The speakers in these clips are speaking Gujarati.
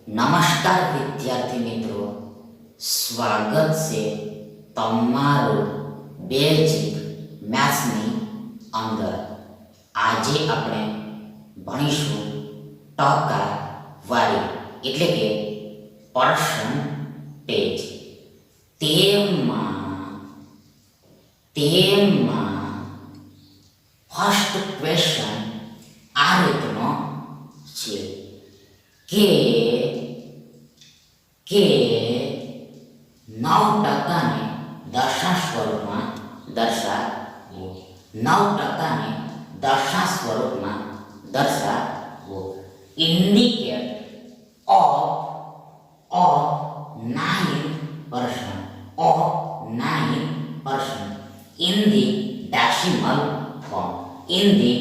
નમસ્કાર વિદ્યાર્થી મિત્રો, સ્વાગત છે તમારું બેઝિક મેથ્સની અંદર. આજે આપણે ભણીશું ટકાવારી એટલે કે પર્સન્ટેજ. તેમાં ફર્સ્ટ ક્વેશ્ચન આ રીતનો છે કે 9%ને દશાંશ સ્વરૂપમાં દર્શાવો. 9%ને દશાંશ સ્વરૂપમાં દર્શાવો. Indicate of 9% in the decimal form. 0.09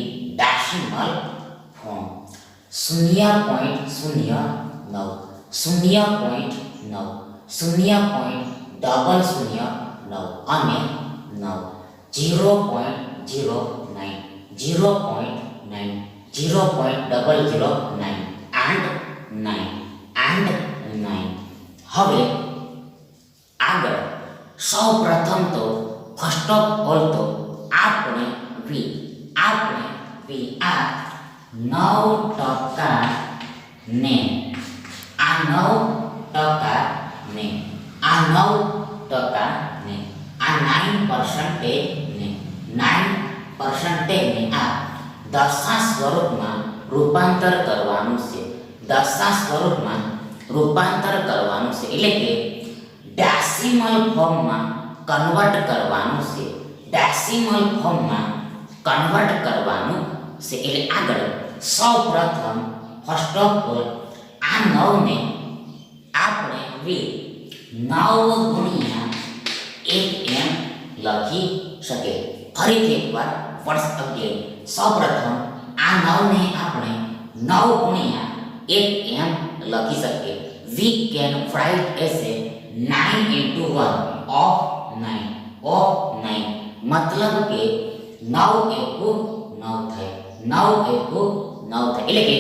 અને 9, 0.09, 0.009 and 9. હવે આગળ સૌપ્રથમ તો ફર્સ્ટ ઓફ ઓલ તો આપણે આ 9%ને આ 9%ને આ 9%ને આ દશાંશ સ્વરૂપમાં રૂપાંતર કરવાનું છે. એટલે કે ડેસિમલ ફોર્મમાં કન્વર્ટ કરવાનું છે. એટલે આગળ સૌપ્રથમ ફર્સ્ટ ઓફ ઓલ આ 9ને આપણે 9 ગુણ્યા 1 એમ લખી શકીએ. ફરીથી એકવાર વર્ષ અગેન સૌપ્રથમ આ 9ને આપણે 9 ગુણ્યા 1 એમ લખી શકીએ. We can write as a 9 into 1 of 9. મતલબ કે 9 એકુ 9 થાય. એટલે કે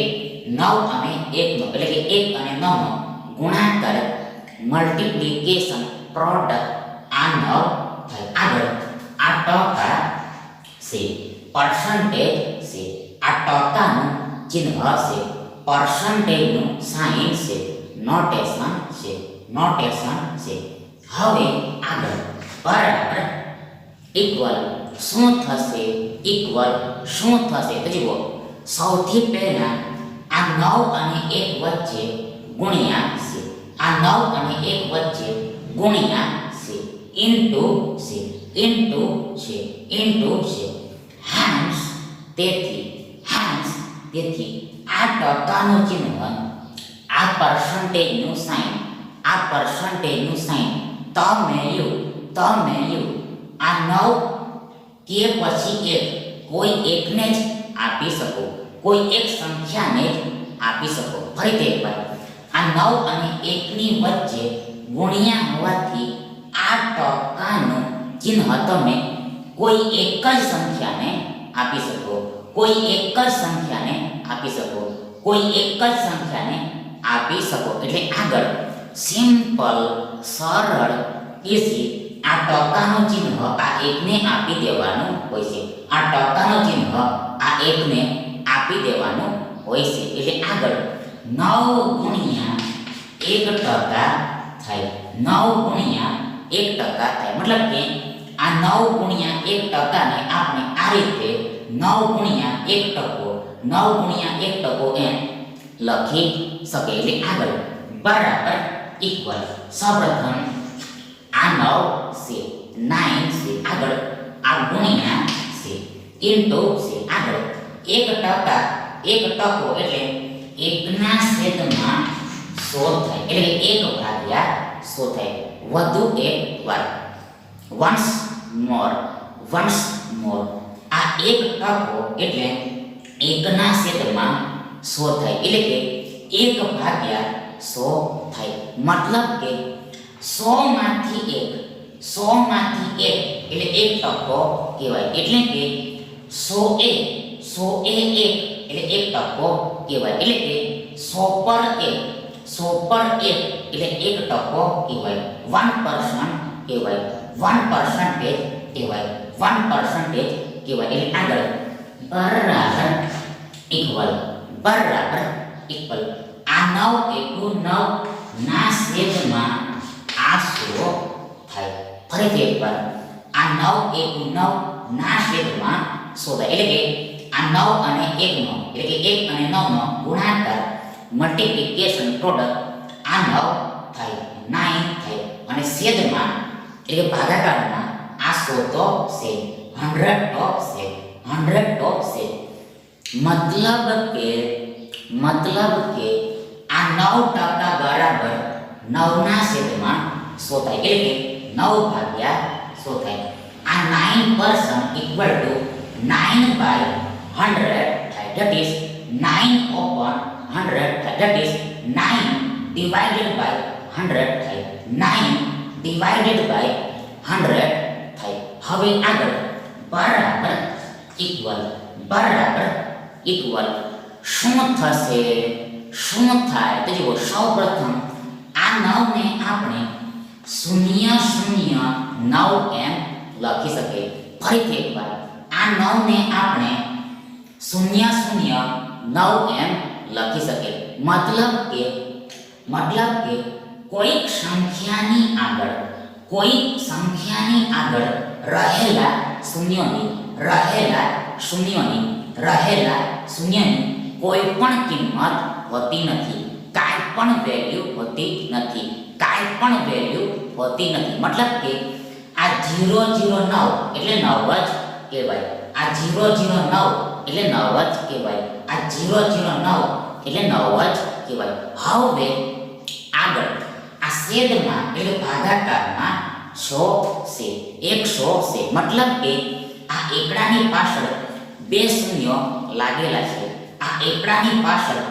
9 અને 1 નો એટલે કે 1 અને 9 નો ગુણાકાર મલ્ટીપ્લિકેશન પ્રોડક્ટ આ 9 થાય. આગળ આ ટકા છે, પર્સન્ટેજ છે. આ ટકાનું ચિહ્ન છે, પર્સન્ટેજનું સાઇન છે, નોટેશન છે. હવે આગળ બરાબર ઇક્વલ શું થશે? તો જુઓ, સૌથી પહેલા આ 9 અને 1 વચ્ચે ગુણ્યા છે. આ 9 અને 1 વચ્ચે ગુણ્યા છે, ઇન્ટુ છે. હેન્સ તેથી આ ટકાનું ચિહ્ન, આ પર્સન્ટેજનું સાઇન, તમે આ 9 કે પછી 1 કોઈ એકને જ આપી શકો, કોઈ એક સંખ્યાને જ આપી શકો. ફરીથી એકવાર આ 9 અને 1 ની વચ્ચે ગુણ્યા હોવાથી આ ટકાનું ચિહ્ન તમે કોઈ એક જ સંખ્યાને આપી શકો, એટલે આગળ સિમ્પલ, સરળ, ઇઝી. આ ટકાનું ચિહ્ન આ એકને આપી દેવાનું હોય છે. એટલે આગળ 9 ગુણ્યા 1% થાય. મતલબ કે આ 9 ગુણ્યા 1%ને આપણે આ રીતે 9 ગુણ્યા 1% એમ લખી શકે. એટલે આગળ બરાબર ઇક્વલ સૌપ્રથમ આ 9 છે, આગળ આ ગુણ્યા છે, ઇન્ટુ છે. આગળ 1% એટલે 1/100 થાય. એટલે 1/100 થાય. વધુ એક વાર once more આ 1% એટલે 1/100 થાય. એટલે કે 1/100 થાય. મતલબ કે 100 માંથી 1 એટલે 1% કહેવાય. એટલે કે 100 એ 1 એટલે 1% કહેવાય. એટલે કે 100 પર 1 100 પર 1 એટલે 1% કહેવાય, 1% કહેવાય, 1% કહેવાય, 1% કહેવાય. એટલે આગળ બરાબર ઇક્વલ આ 9 એકુ 9 ના છેદમાં આ 100 થાય. ફરીથી એકવાર આ 9 એકુ 9 ના છેદમાં 100 થાય. એટલે કે આ 9 અને 1 નો એટલે કે 1 અને 9 નો ગુણાકાર મલ્ટીપ્લિકેશન પ્રોડક્ટ આ 9 થાય, 9 થાય અને છેદમાં એટલે ભાગાકારમાં આ 100 તો છે, 100 તો છે, 100 તો છે. મતલબ કે આ 9% બરાબર 9 ના છેદમાં 100 થાય. એટલે કે 9 ભાગ્યા 100 થાય. આ 9% ઇક્વલ ટુ 9 બાય 100 થાય. ધેટ ઇઝ 9 upon 100 થાય. ધેટ ઇઝ 9 ડિવાઇડેડ બાય 100 થાય. 9 ડિવાઇડેડ બાય 100 થાય. હવે આગળ બરાબર ઇક્વલ શું થશે, શું થાય તો જુઓ. સૌપ્રથમ આ 9 ને આપણે 009 એમ લખી શકીએ. ફરીથી એકવાર આ 9 ને આપણે 009 એમ લખી શકીએ. મતલબ કે કોઈક સંખ્યાની આગળ રહેલા શૂન્યની કોઈ પણ કિંમત હોતી નથી, કાંઈ પણ વેલ્યુ હોતી નથી. મતલબ કે આ 009 એટલે 9 જ કહેવાય. આ 009 એટલે 9 જ કહેવાય. આ 009 એટલે 9 જ કહેવાય. હવે આગળ આ છેદમાં એટલે ભાગાકારમાં 100 છે, 100 છે. મતલબ કે આ એકડાની પાછળ બે શૂન્યો લાગેલા છે. આ એકડાની પાછળ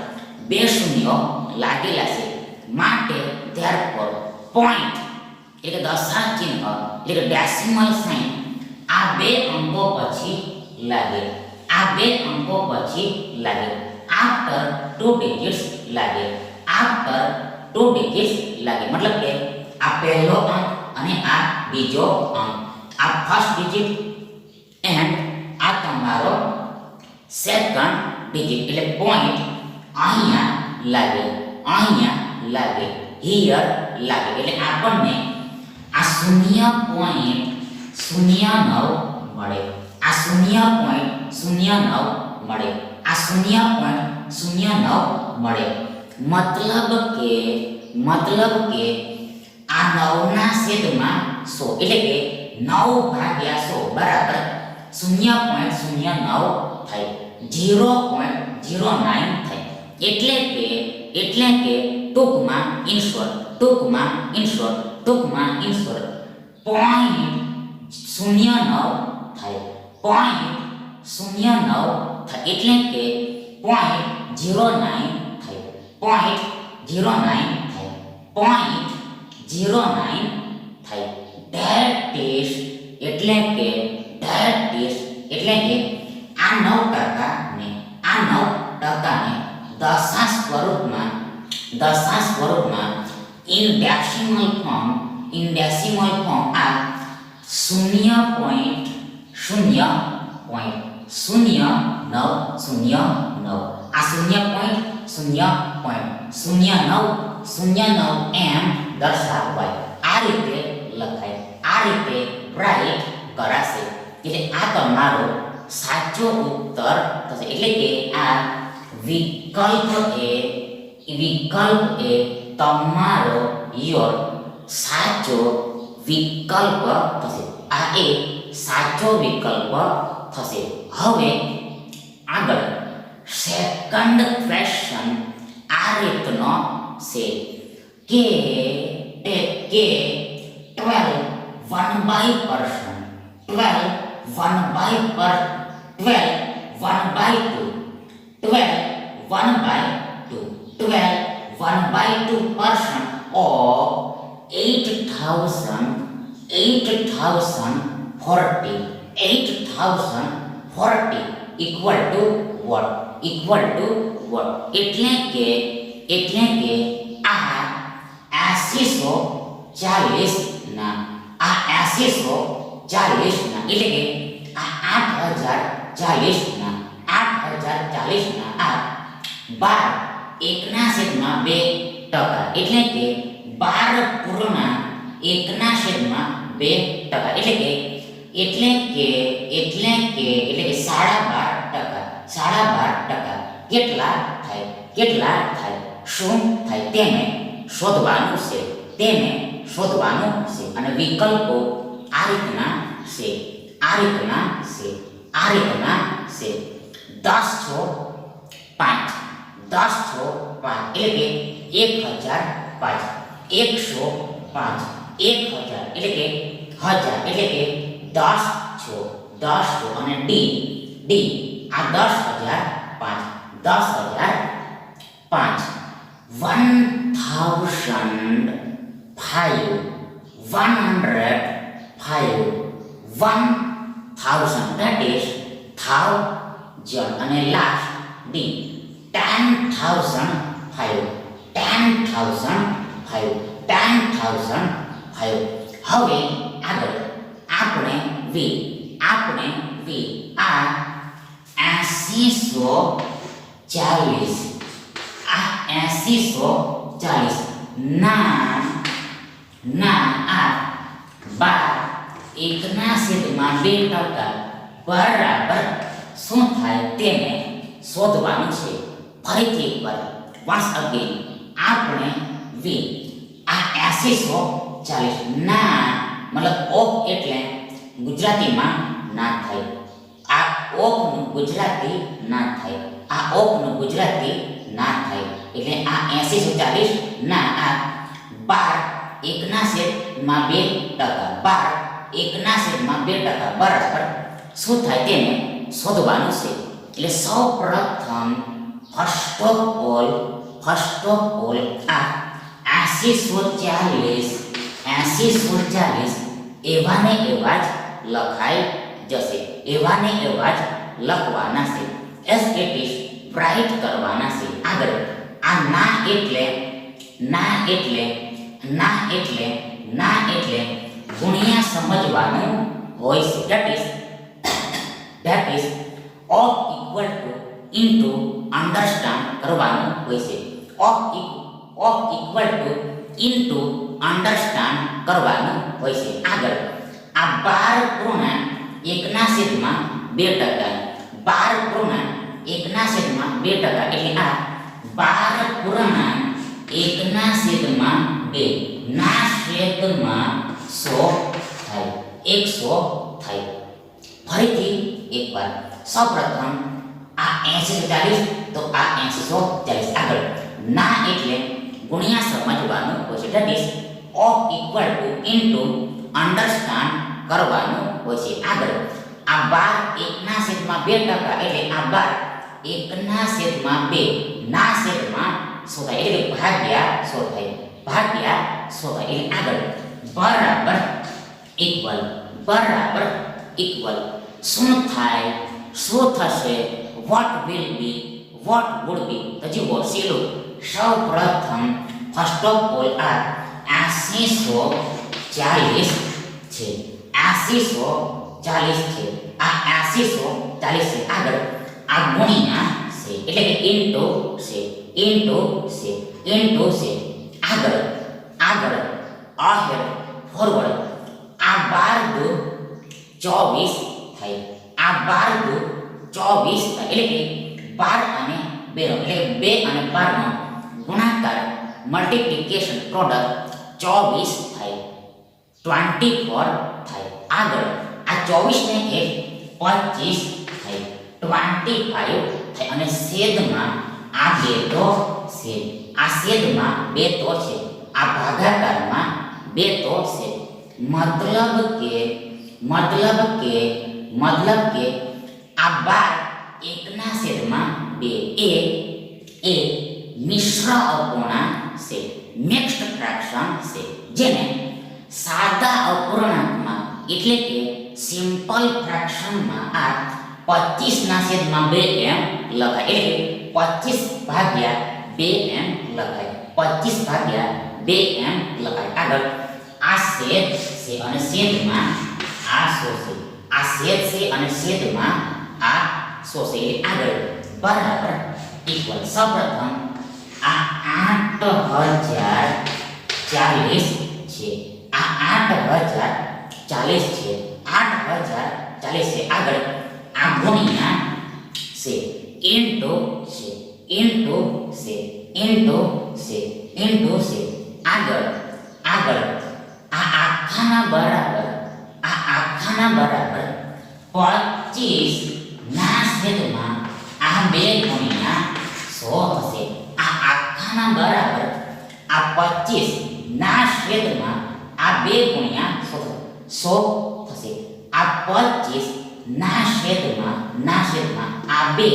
બે શૂન્યો લાગેલા છે. માટે therefore point એટલે કે દશાંશ ચિહ્ન એટલે કે ડેસિમલ સાઇન આ બે અંકો પછી લાગે. after 2 digits લાગે. મતલબ કે આ પહેલો અંક અને આ બીજો અંક, આ ફર્સ્ટ ડિજિટ એન્ડ આ તમારો સેકન્ડ ડિજિટ એટલે પોઈન્ટ અહીંયા લાગે, હિયર લાગે. એટલે આપણને આ 0.09 મળે. આ 0.09 મળે. મતલબ કે આ 9 ના છેદમાં 100 એટલે કે 9 ભાગ્યા 100 બરાબર 0.09 થાય, 0.09 થાય. એટલે કે ટૂંકમાં ઇનશોર્ટ 0.09 થાય. 0.09 થાય એટલે કે 0.09 થાય. 0.09 થાય. That is એટલે કે આ 9% ને દશાંશ સ્વરૂપમાં in decimal form આ 0.09 આ 0.09 એમ દર્શાવાય. આ રીતે લખાય, આ રીતે રાઈટ કરાશે. એટલે આ તમારો સાચો ઉત્તર થશે. એટલે કે આ વિકલ્પ એ તમારો યોર સાચો વિકલ્પ થશે. આ એ સાચો વિકલ્પ થશે. હવે આગળ સેકન્ડ ક્વેશ્ચન આ રીતનો છે કે 12 1/2% of 8040 equal to what? એટલે કે આ ના આ 8040 ના એટલે કે આ 8040 ના 8040 ના આ 12 એટલે કે 12.1/2 એટલે કે 12.5% કેટલા થાય શું થાય તેને શોધવાનું છે અને વિકલ્પો આ રીતના છે 10 છ 5 એટલે કે 1005 105 1000 એટલે કે 1000 એટલે કે 10 અને ડી આ 10,005 10,005 1,000 that is 1000 અને લાસ્ટ ડી 10,005 હવે આગળ આપણે વી આ 8040 ના આ 12.1/2% બરાબર શું થાય તેને શોધવાનું છે ફરીથી એકવાર once again આપણે વી આ 8040 ના મતલબ ઓફ એટલે ગુજરાતીમાં ના થાય આ ઓફનું ગુજરાતી ના થાય એટલે આ 8040 ના આ 12.1/2% બરાબર શું થાય તેને શોધવાનું છે એટલે સૌપ્રથમ ફર્સ્ટ ઓફ ઓલ આ 8040 એવા ને એવા જ લખાઈ જશે એવા જ લખવાના છે એસ ઇટ ઇઝ રાઈટ કરવાના છે આગળ આ ના એટલે ગુણ્યા સમજવાનું હોય છે that is of equal to into understand કરવાનું હોય છે of equal to into understand કરવાનું હોય છે આગળ આ 12.1/2% 12.1/2% એટલે આ 12.1/2 ના છેદમાં 100 થાય 100 થાય ફરીથી એકવાર સૌપ્રથમ આ 8040 તો આ 8040 આગળ ના એટલે ગુણ્યા સમજવાનું હોય છે that is of equal to into understand કરવાનું હોય છે આગળ આ 12.1/2% એટલે આ 12.1/2 ના છેદમાં 100 થાય એટલે ભાગ્યા 100 થાય એટલે આગળ બરાબર ઇક્વલ શું થશે what would be તો જુઓ સીલું સૌપ્રથમ ફર્સ્ટ ઓફ ઓલ આ 8040 છે 8040 છે આ 8040 છે આગળ આ ગુણ્યા છે એટલે કે ઇન્ટુ છે આગળ ahead forward આ 12 થાય આ 12 થાય એટલે કે 12 અને 2 એટલે 2 અને 12 નો ગુણાકાર મલ્ટીપ્લિકેશન પ્રોડક્ટ 24 થાય 24 થાય આગળ આ 24 ને એક 25 થાય 25 થાય અને છેદમાં આ 2 તો છે આ છેદમાં 2 તો છે આ ભાગાકારમાં 2 તો છે મતલબ કે આ 12.1/2 એ મિશ્ર અપૂર્ણાંક છે મિક્સ્ડ ફ્રેક્શન છે જેને સાદા અપૂર્ણાંકમાં એટલે કે સિમ્પલ ફ્રેક્શનમાં આ 25/2 એમ લખાય એટલે 25/2 એમ લખાય 25/2 એમ લખાય આગળ છેદ છે અને છેદમાં આ 100 છે. આ છેદ છે અને છેદમાં આ 100 છે. એટલે આગળ બરાબર ઇક્વલ. સૌપ્રથમ આ 8040 છે. આ 8040 છે. 8040 છે. આગળ આ ગુણ્યા છે ઇન્ટુ છે ઇન્ટુ છે ઇન્ટુ છે ઇન્ટુ છે. આગળ આગળ આ આખાના બરાબર 25 ના છેદમાં આ 2 ગુણ્યા 100 થશે. આ આખાના બરાબર આ 25 ના છેદમાં આ 2 ગુણ્યા 100 થશે. આ 25 ના છેદમાં આ 2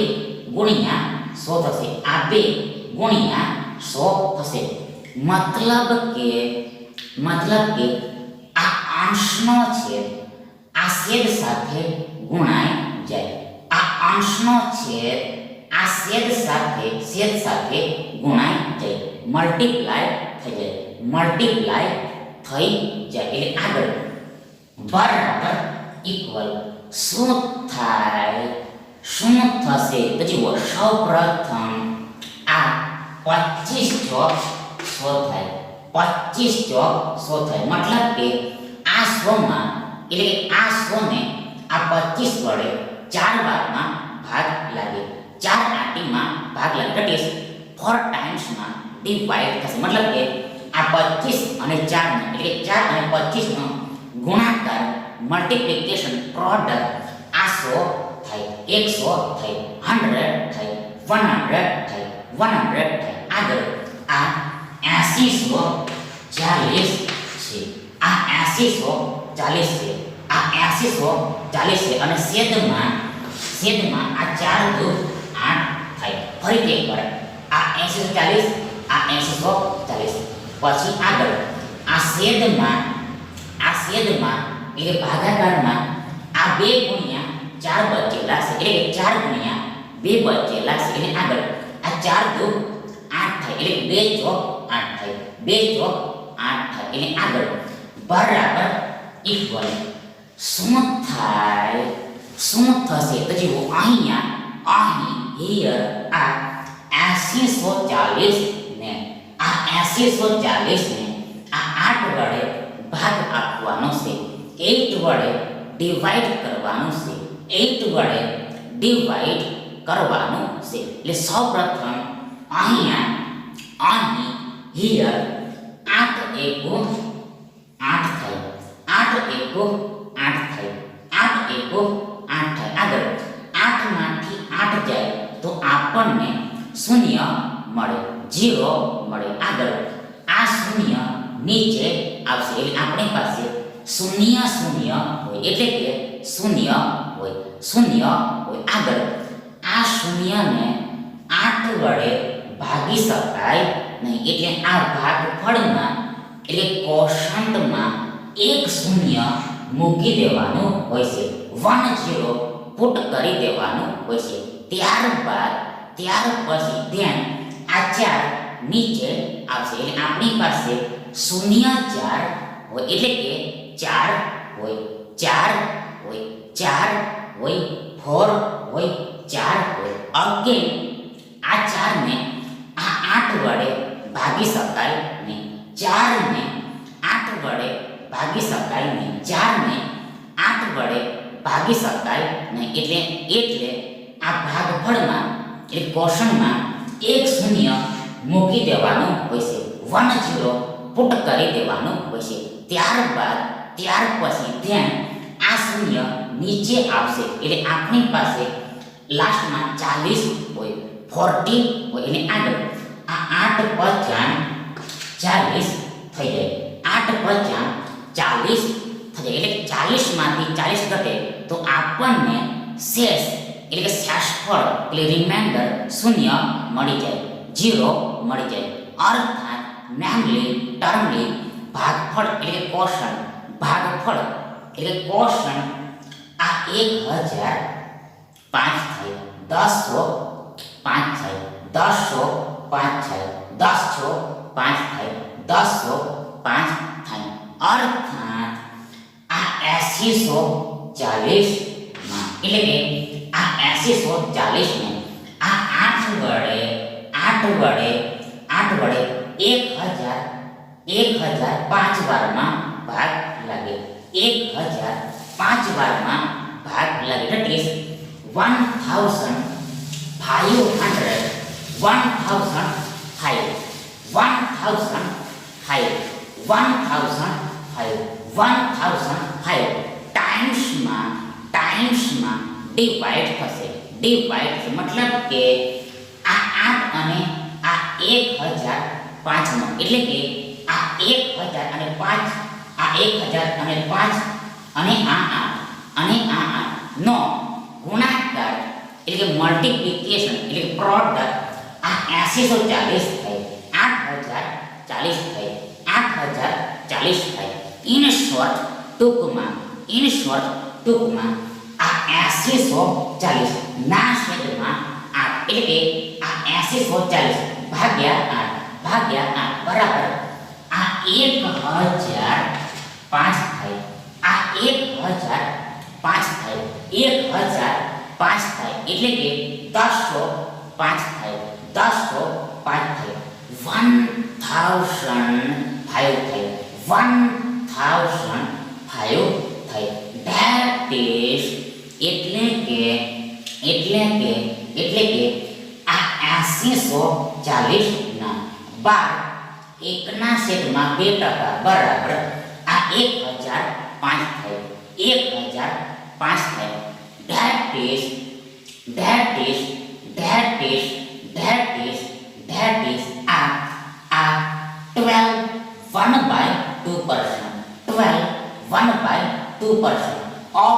ગુણ્યા 100 થશે. આ 2 ગુણ્યા 100 થશે. મતલબ કે આ અંશનો છેદ આ છેદ સાથે ગુણાય જાય. આ અંશનો છેદ આ છેદ સાથે ગુણાય જાય. મલ્ટીપ્લાય થઈ જાય. એટલે આગળ બરાબર ઇક્વલ. શું થશે તો જુઓ, સૌપ્રથમ આ 25 ચોક 100 થાય. 25 ચોક 100 થાય. મતલબ કે આ 100 માં એટલે આ 100 ને આ 25 વડે 4 બારમાં ભાગ લાગે. 4 આટીમાં ભાગ લાગે. ધેટ ઇઝ 4 ટાઈમ્સમાં ડિવાઈડ થશે. મતલબ કે આ 25 અને 4 ને એટલે 4 અને 25 નો ગુણાકાર મલ્ટીપ્લિકેશન પ્રોડક્ટ આ 100 થાય, 100 થાય, 100 થાય, 100 થાય, 100 થાય. આગળ આ 8040 છે. આ 8040 છે. આ 8040 છે અને છેદમાં આ 4 દુ 8 થાય. ફરીથી એકવાર આ 8040 આ 8040. પછી આગળ આ છેદમાં એટલે ભાગાકારમાં આ 2 ગુણ્યા 4 બચેલા છે. એટલે 4 ગુણ્યા 2 બચેલા છે. એટલે આગળ આ 4 દુ 8 થાય. એટલે 2 ચોક 8 થાય. 2 ચોક 8 થાય. એટલે આગળ બરાબર ઇક્વલ. શું થશે તો જુઓ, અહીં હિયર આ 8040 ને આ 8040 ને આ 8 વડે ભાગ આપવાનો છે. 8 વડે ડિવાઈડ કરવાનું છે. 8 વડે ડિવાઈડ કરવાનું છે. એટલે સૌપ્રથમ અહીં હિયર 8 એકુ 8 થાય. 8 એકુ 8 થાય. 8 એકુ 8 થાય. આગળ 8 માંથી 8 જાય તો આપણને 0 મળે, 0 મળે. આગળ આ 0 નીચે આવશે. એટલે આપણી પાસે 0 હોય. એટલે કે 0 હોય. આગળ આ 0 ને 8 વડે ભાગી શકાય નહીં. એટલે આ ભાગફળમાં એટલે કોષાંતમાં એક 0 મૂકી દેવાનું હોય છે. 1 0 પુટ કરી દેવાનું હોય છે. ત્યાર પછી ધ્યાન આ 4 નીચે આવશે. એટલે આપણી પાસે 0 4 હોય. એટલે કે 4 હોય, 4 હોય, 4 હોય, 4 હોય, 4 હોય. અગેન આ 4 ને આ 8 વડે ભાગી શકાય નહીં. 4 ને 8 વડે ભાગી શકાય નહીં. 4 ને 8 વડે ભાગી શકાય નહીં. એટલે આ ભાગફળમાં એટલે કોષણમાં એક 0 મૂકી દેવાનું હોય છે. 1 0 પુટ કરી દેવાનું હોય છે. ત્યાર પછી ધ્યાન આ 0 નીચે આવશે. એટલે આપણી પાસે લાસ્ટમાં 40 હોય, 40 હોય. એટલે આગળ આ 8 50 40 થઈ જાય. 8 50 40 થઈ જાય. એટલે 40 માંથી 40 ઘટે તો આપણને શેષ એટલે કે શેષફળ એટલે રિમાઇન્ડર 0 મળી જાય, 0 મળી જાય. અર્થાત નેમલી ટર્મલી ભાગફળ એટલે કોષણ, ભાગફળ એટલે કોષણ આ 1005 થાય, 1005 થાય, 1005 થાય, 10 5 થાય, 1005 થાય. અર્થાત 8040માં એટલે કે આ 8040 ને આ 8 વડે 1005 વારમાં ભાગ લાગે. 1005 વારમાં ભાગ લાગે. That is 1005 ટાઈમ્સમાં ડિવાઈડ થશે. મતલબ કે આ 8 અને આ 1005 નો એટલે કે આ 1005 અને આ 8 નો ગુણાકાર એટલે કે મલ્ટીપ્લિકેશન એટલે કે પ્રોડક્ટ આ 8040 થાય, 8040 થાય. ઇન શોર્ટ ટૂંકમાં આ 8040 ના છેદમાં 8 એટલે કે આ 8040 ભાગ્યા 8 બરાબર આ 1005 થાય. આ 1005 થાય એટલે કે 1005 થાય. 1005 થાય. That is એટલે કે આ 8040 ના 1/2% બરાબર આ 1005 થાય. 1005 થાય. That is આ 12 1/2% of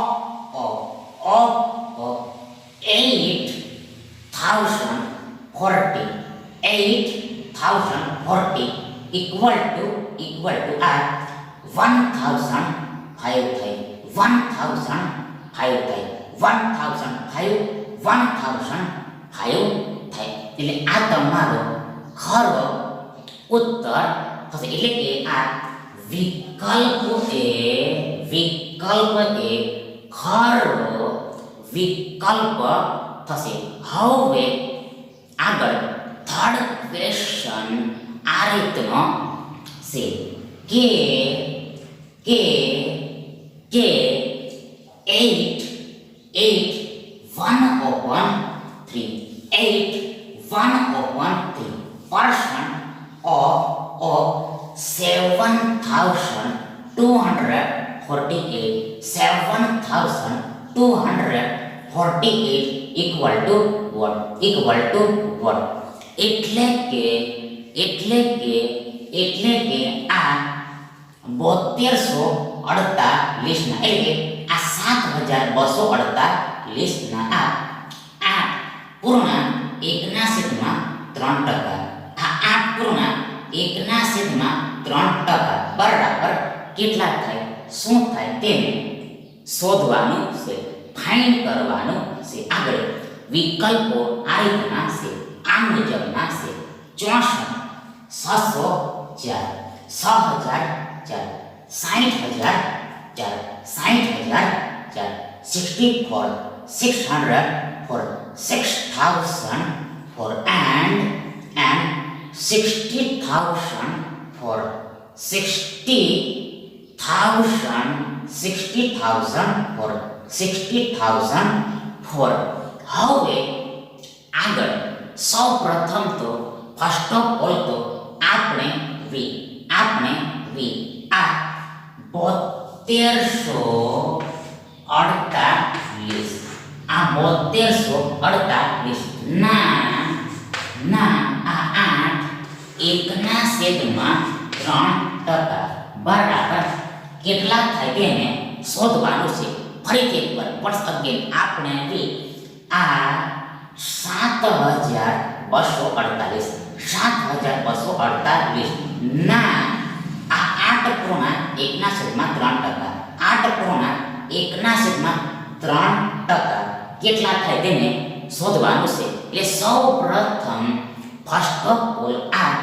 8040 equal to આ 1005 થાય. 1005 થાય એટલે આ તમારો ખરો ઉત્તર થશે. એટલે કે આ વિકલ્પ એ ખરો વિકલ્પ થશે. હવે આગળ થર્ડ ક્વેશ્ચન આ રીતનો છે કે 8 1/3 percent of 7,248 equal to what? એટલે કે આ 7248 ના એટલે કે આ 7248 ના આ પૂર્ણાંક 1/3%. આ 8.1/3% બરાબર કેટલા થાય? શું થાય તેને શોધવાનું છે, ફાઇન્ડ કરવાનું છે. આગળ વિકલ્પો આ રીતના છે, આ મુજબના છે: 64, 604, 6004, 60,004, 60,004, 64, 604, 6,004 and 60,004, 60,004. હવે આગળ સૌ પ્રથમ તો ફર્સ્ટ ઓફ ઓલ તો આપણે આ 7248 ના આ 8/1/3% બરાબર કેટલા થાય તેને શોધવાનું છે. ફરીથી એકવાર વન્સ અગેન આપણે આ 7,248 ના આ 8.1/3%, 8.1/3% કેટલા થાય તેને શોધવાનું છે. એટલે સૌ પ્રથમ ફર્સ્ટ ઓફ ઓલ આ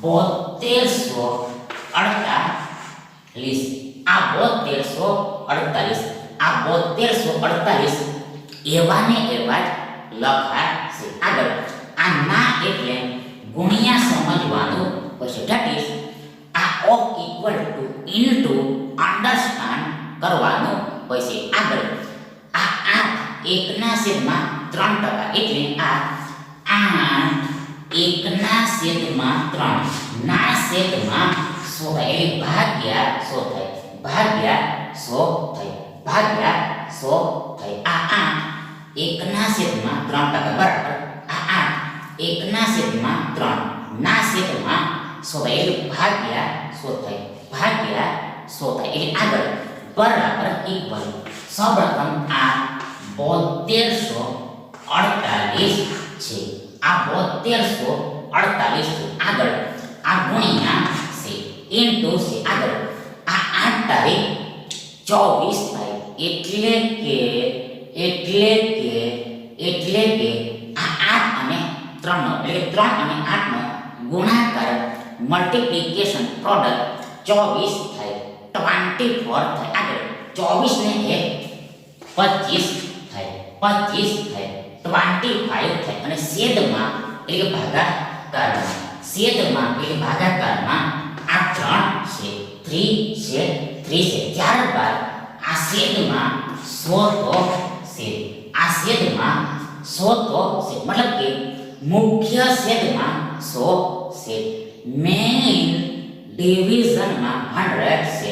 7248 આ 7248 આ 7248 એવા ને એવા જ લખાશે. આગળ આ ના એટલે ગુણ્યા સમજવાનું પછી ધેટ ઇઝ આ of equal to into understand કરવાનું પછી. આગળ આ 8 1 ના છેદમાં 3% એટલે આ 8 1 ના છેદમાં 3 ના છેદમાં 100 થાય એટલે ભાગ્યા 100 થાય, ભાગ્યા 100 થાય, ભાગ્યા 100 થાય. આ 8 1 ના છેદમાં 3% બરાબર આ 8 1 ના છેદમાં 3 ના છેદમાં 100 થાય એટલે ભાગ્યા 100 થાય, ભાગ્યા 100 થાય. એટલે આગળ બરાબર ઇક્વલ સૌપ્રથમ આ 7248 છે. આ 7248 છે. આગળ આ ગુણ્યા છે ઇન્ટુ છે. આગળ આ 8 તારીખ 24 થાય એટલે કે આ 8 અને 3 નો એટલે 3 અને 8 નો ગુણાકાર મલ્ટીપ્લિકેશન પ્રોડક્ટ 24 થાય, 24 થાય. આગળ 24 ને 1 25 થાય, 25 થાય, 25 થાય અને છેદમાં એટલે ભાગાકારમાં એટલે ભાગાકારમાં આ 3 છે, 3 છે, 3 છે. ત્યારબાદ આ છેદમાં 100 તો છે, આ છેદમાં 100 તો છે મતલબ કે મુખ્ય છેદમાં 100 છે. મેઇન ડિવિઝનમાં 100 છે,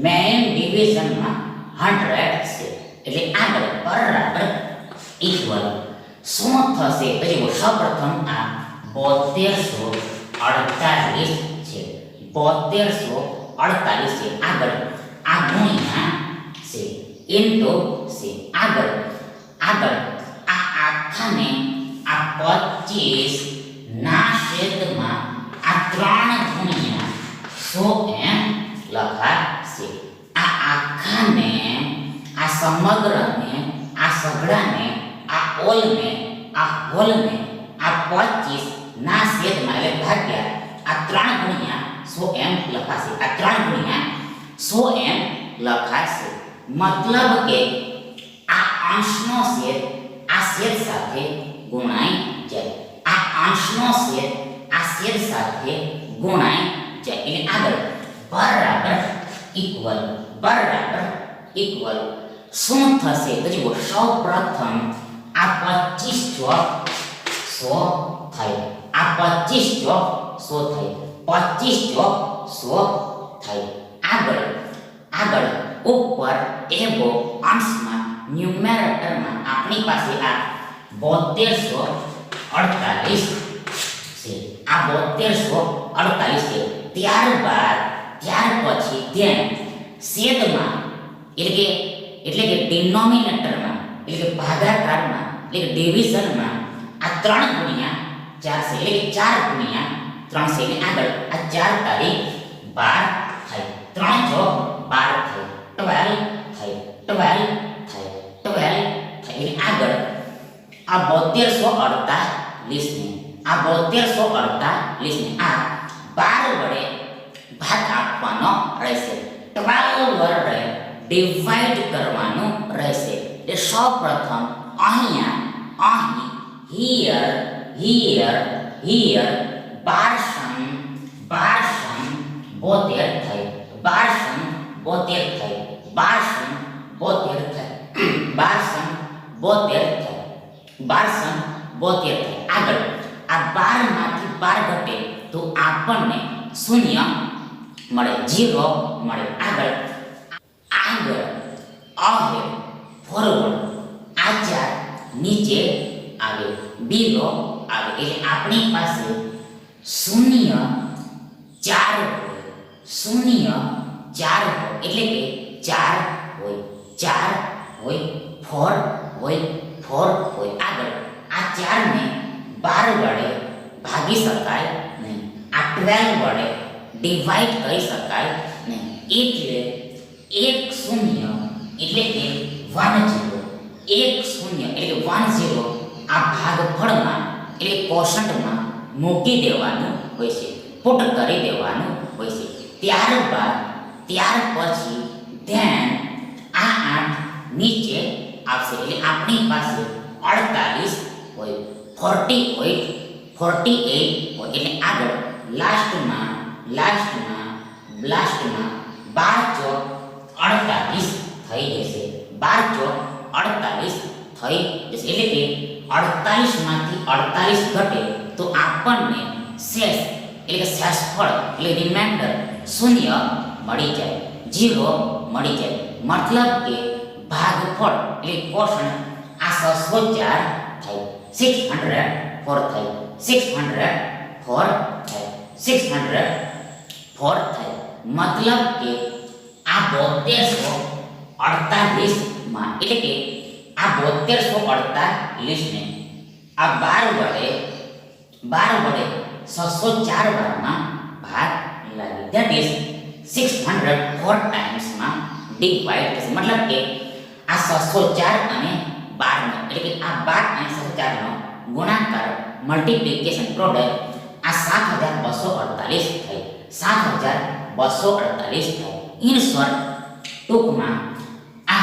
મેઇન ડિવિઝનમાં 100 છે. એટલે આગળ બરાબર ઇક્વલ શું થશે તો જુઓ સૌપ્રથમ આ 7248 છે, 7248 છે. આગળ આ ગુણ્યા છે ઇન્ટુ છે. આગળ આ આખાને આ 25 ના છેદમાં આ 3 ગુણ્યા 100 એમ લખાશે. આ આખાને આ સમગ્રને આ સઘળાને આ ઓલને આ હોલને આ 25 ના છેદમાં એટલે ભાગ્યા આ 3 ગુણ્યા 100 એમ લખાશે. આ 3 ગુણ્યા 100 એમ લખાશે. મતલબ કે આ અંશનો છેદ આ છેદ સાથે ગુણાઈ જાય, આ અંશનો છેદ આ છેદ સાથે ગુણાઈ જાય. એટલે આગળ બરાબર ઇક્વલ શું થશે તો જુઓ સૌપ્રથમ આ 25 ચોક 100 થાય, આ 25 ચોક 100 થાય, 25 ચોક 100 થાય. આગળ ઉપર એવો અંશમાં ન્યુમેરેટરમાં આપણી પાસે આ 7248 છે, આ 7248 છે. ત્યાર પછી ધ્યાન છેદમાં એટલે કે ડિનોમિનેટરમાં એટલે કે ભાગાકારમાં એટલે કે ડિવિઝનમાં આ 3 ગુણ્યા 4 છે એટલે કે 4 ગુણ્યા 3 છે. એટલે આગળ આ 4 તારીખ 12 થાય, 3 ચોક 12 થાય, 12 થાય. એટલે આગળ આ 7248 ને આ 7248 ને આ 12 વડે ભાગ આપવાનો રહેશે, 12 વડે ડિવાઇડ કરવાનું રહેશે. એટલે સૌપ્રથમ અહીં હિયર 12 72 થાય, 12 72 થાય. આગળ આ 12 માંથી 12 ઘટે તો આપણને શૂન્ય મળે, 0 મળે. આગળ ફોરવર્ડ આ 4 નીચે આવે, બીલો આવે એટલે આપણી પાસે 0 4 એટલે કે 4 હોય, 4 હોય. આગળ આ 4 ને 12 વડે ભાગી શકાય નહીં, આ 12 વડે ડિવાઇડ કરી શકાય નહીં. એટલે 10 એટલે કે 10 એટલે કે 10 આ ભાગફળમાં એટલે કોષંટમાં મૂકી દેવાનું હોય છે, પુટ કરી દેવાનું હોય છે. ત્યાર પછી ધેન આ 8 નીચે આવશે એટલે આપણી પાસે 48 હોય, 40 હોય, 48 હોય એટલે આગળ લાસ્ટમાં 12 ચોક 48 થઈ જશે. 12 ચોક 48 થઈ જશે એટલે કે 48 માંથી 48 ઘટે તો આપણને શેષ એટલે કે શેષફળ એટલે રિમાઇન્ડર શૂન્ય મળી જાય, 0 મળી જાય. મતલબ કે ભાગફળ એટલે પોષણ આ 604 થાય, 604 થાય, 604 થાય, 604 થાય. મતલબ કે આ 7248 માં એટલે કે આ 7248 ને આ 12 વડે 604 વારમાં ભાગ લાગી, ધેટ ઇઝ 604 ટાઈમ્સ માં ડિવાઇડ થશે. મતલબ કે આ 604 અને 12 નો એટલે કે આ 12 અને 604 નો ગુણાકાર મલ્ટીપ્લિકેશન પ્રોડક્ટ આ 7248 થઈ, 7248 થઈ. ઇન શોર્ટ ટૂંકમાં આ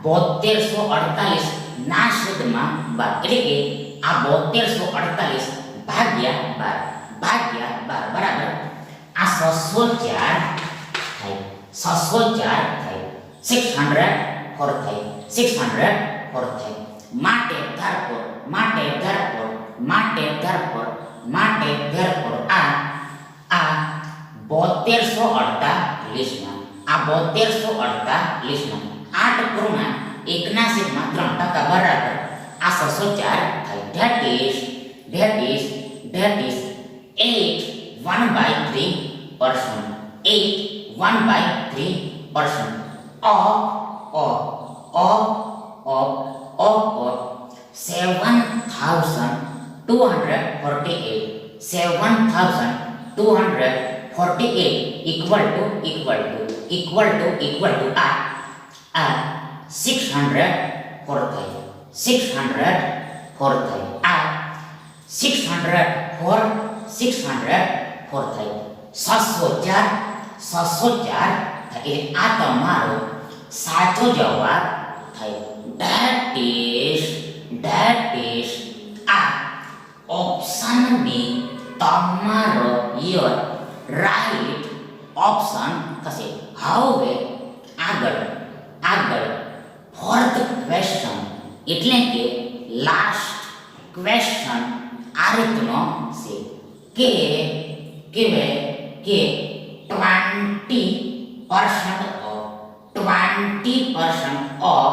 7248 ના છેદમાં 12 એટલે કે આ 7248 ભાગ્યા 12 બરાબર આ 604 થાય, 604 થાય, 604 થાય, 604 થાય. માટે therefore આ 7248 માં 8 પૂર્ણાંક 1/3% બરાબર આ 604 થાય. That is 8 1/3%, 8 1/3% of 7,248 equal to આ 604 થાય, 604 થાય. આ 604 થાય, 604 થાય એટલે આ તમારો સાચો જવાબ થાય. That is આ ઓપ્શન બી તમારો યોર રાઈટ ઓપ્શન થશે. હવે આગળ ફોર્થ ક્વેશ્ચન એટલે કે લાસ્ટ ક્વેશ્ચન આ રીતનો છે કે 20% of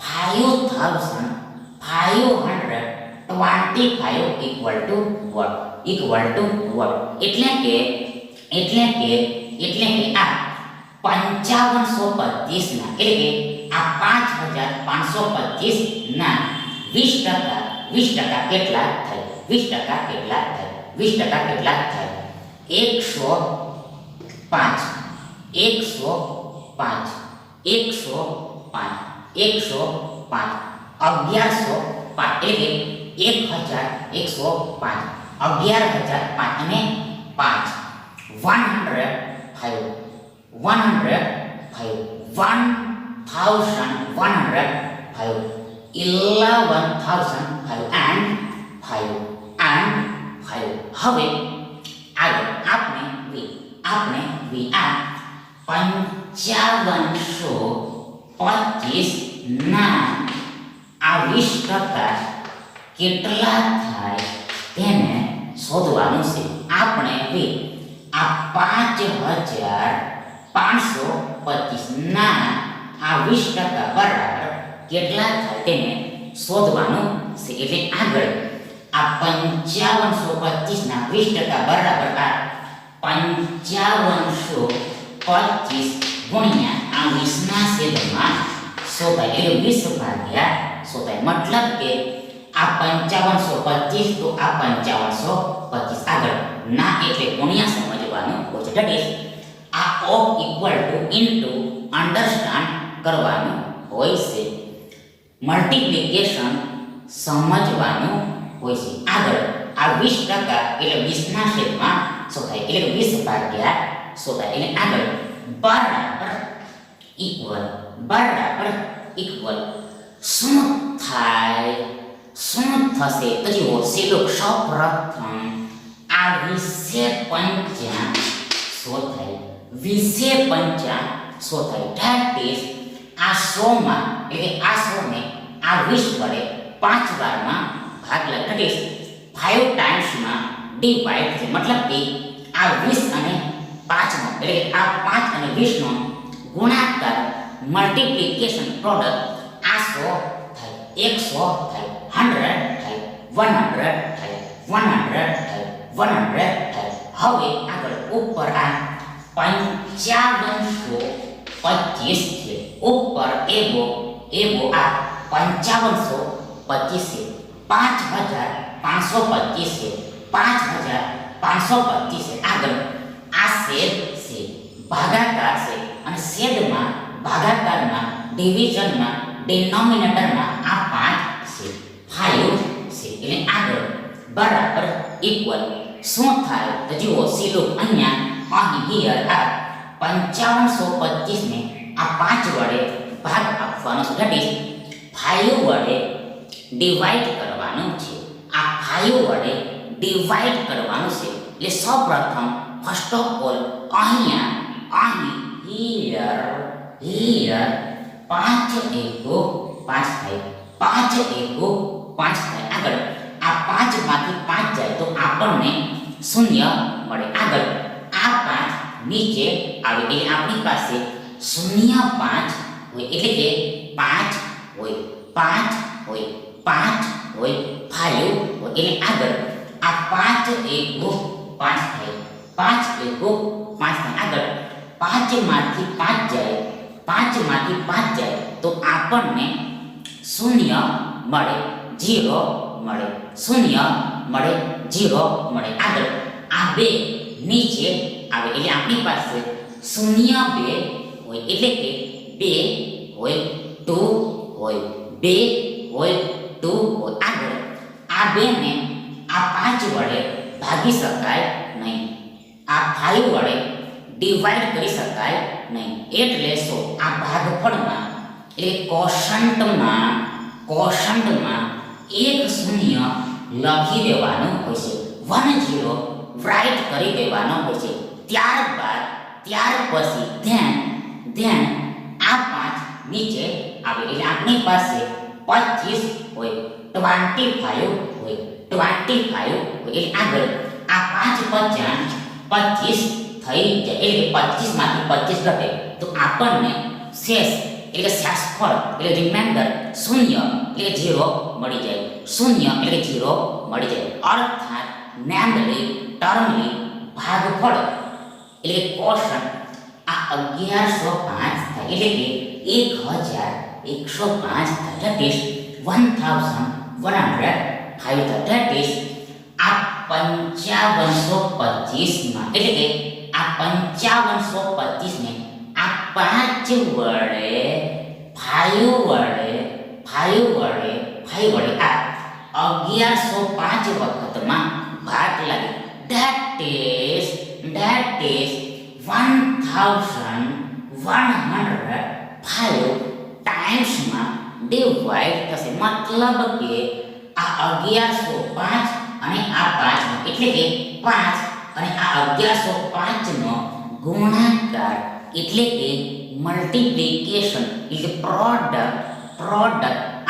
5,525 equal to what? એટલે કે આ 5525 ના એટલે કે આ 5525 ના 20% કેટલા થાય? 20% કેટલા થાય? 105 1105 એટલે કે 1105 11,005 અને 5 105 11,500 and 5 હવે આગળ આપણે આ 5525 ના આ 20% કેટલા થાય તેને શોધવાનું છે. આપણે આ 5,525 ના આ 20% બરાબર કેટલા થાય તેને શોધવાનું છે. એટલે આગળ આ 5525 ના 20% બરાબર આ 5525 ગુણ્યા આ 20 ના છેદમાં 100 થાય એટલે 20 ભાગ્યા 100 થાય. મતલબ કે આ 5525 તો આ 5525 આગળ ના એટલે ગુણ્યા સમજવાનું હોય છે. ધેટ ઇઝ આ of equal to into understand કરવાનું હોય છે. મલ્ટીપ્લિકેશન સમજવાનું હોય છે. આગળ આ 20% એટલે 20 ના છેદમાં 100 થાય એટલે 20 ભાગ્યા 100 થાય એટલે આગળ બરાબર ઇક્વલ શું થાય, શું થશે? તો જુઓ શીલુક સૌપ્રથમ આ 20 સો થાય, 20 સો થાય. ધેટ ઇઝ આ 100માં એટલે આ 100 ને આ 20 વડે 5 વારમાં ભાગ લાગે. ધેટ ઇઝ 5 ટાઈમ્સમાં ડિવાઈડ છે. મતલબ કે આ 20 અને 5 નો એટલે આ 5 અને 20 નો ગુણાકાર મલ્ટીપ્લિકેશન પ્રોડક્ટ આ 100 થાય, 100 થાય, 100 થાય, 100 થાય, 100 થાય, 100 થાય. હવે આગળ ઉપર આ 5525 છે. ઉપર એવો આ 5525 છે, 5525 છે, 5525 છે. આગળ આ છેદ છે, ભાગાકાર છે, અને છેદમાં ભાગાકારમાં ડિવિઝનમાં ડિનોમિનેટરમાં આ 5 છે, 5 છે. એટલે આગળ બરાબર ઇક્વલ શું થાય? તો જુઓ શીલુક અહીંયા અહીં હિયર આ 5525 ને આ 5 વડે ભાગ આપવાનો છે. ધેટ ઇઝ 5 વડે ડિવાઈડ કરવાનું છે. આ 5 વડે ડિવાઈડ કરવાનું છે. એટલે સૌપ્રથમ ફર્સ્ટ ઓફ ઓલ અહીં હિયર 5 એકુ 5 થાય, 5 એકુ 5 થાય. આગળ આ 5 માંથી 5 જાય તો આપણને 0 મળે. આગળ આ 5 નીચે આવે એટલે આપણી પાસે 0 5 હોય, એટલે કે 5 હોય, 5 હોય, 5 હોય, 5 હોય. એટલે આગળ આ 5 એકુ 5 થાય, 5 એકુ 5 થાય. આગળ 5 માંથી 5 જાય, 5 માંથી 5 જાય તો આપણને 0 મળે, 0 મળે, 0 મળે, 0 મળે. આગળ આ 2 નીચે આવે એટલે આપણી પાસે 0 2 હોય, એટલે કે 2 હોય, 2 હોય, 2 હોય, 2 હોય. આગળ આ 2 ને આ 5 વડે ભાગી શકાય નહીં, આ 5 વડે ડિવાઈડ કરી શકાય નહીં. એટલે શું આ ભાગફળમાં એટલે કોશન્ટમાં એક 0 લખી દેવાનું હોય છે, 10 રાઈટ કરી દેવાનો હોય છે. ત્યાર પછી ધ્યાન આ 5 નીચે આવે એટલે આપણી પાસે 25 હોય, 25 હોય, 25 હોય. એટલે આગળ આ 5 25 થઈ જાય એટલે 25 માંથી 25 ઘટે તો આપણને શેષ એટલે શેષફળ એટલે રિમાઇન્ડર 0 એટલે 0 મળી જાય, 0 એટલે 0 મળી જાય. અર્થાત નેમલી ટર્મલી ભાગફળ એટલે કોશન્ટ આ 1105 થાય, એટલે કે 1105 થાય. ધેટ ઇઝ 1105 થાય. ધેટ ઇઝ આ 5525 માં એટલે કે આ 5525 ને આ 5 વડે 1105 વખતમાં ભાગ લાગે. ધેટ ઇઝ 1105 ટાઈમ્સમાં ડિવાઈડ થશે. મતલબ કે આ 1105 અને આ 5 એટલે કે 5 અને આ 1105 નો ગુણાકાર એટલે કે મલ્ટીપ્લિકેશન એટલે પ્રોડક્ટ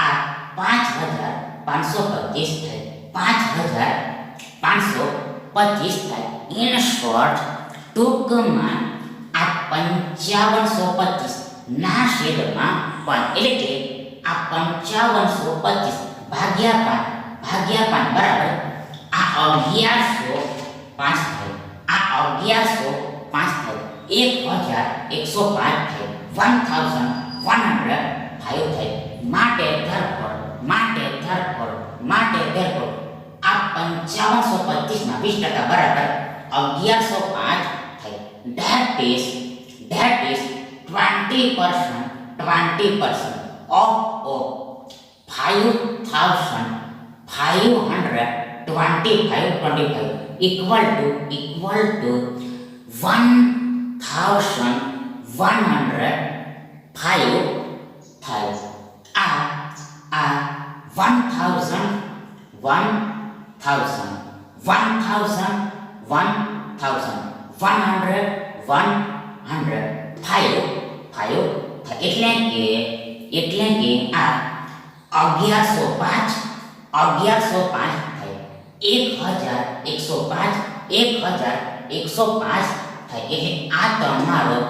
આ 5525 થાય, 5525 થાય. ઇન શોર્ટ ટૂંકમાં આ 5525 ના છેદમાં 5 એટલે કે આ 5525 ભાગ્યા 5 બરાબર આ 1105 થાય, આ 1105 થાય, 1105 થાય, 1105 થાય. માટે ધરપડ આ 5525 ના 20% બરાબર 1105 થાય. That is 20% of 5525 equal to 1025 105 થાય. આ 1000 થાય. એટલે કે આ 1105 થાય. 1105 થાય. એટલે આ તમારો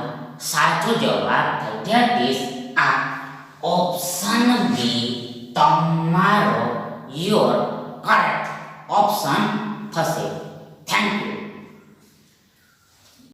સાચો જવાબ થાય. ધેટ ઇઝ આ ઓપ્શન બી તમારો યોર કરેક્ટ ઓપ્શન થશે. Thank you.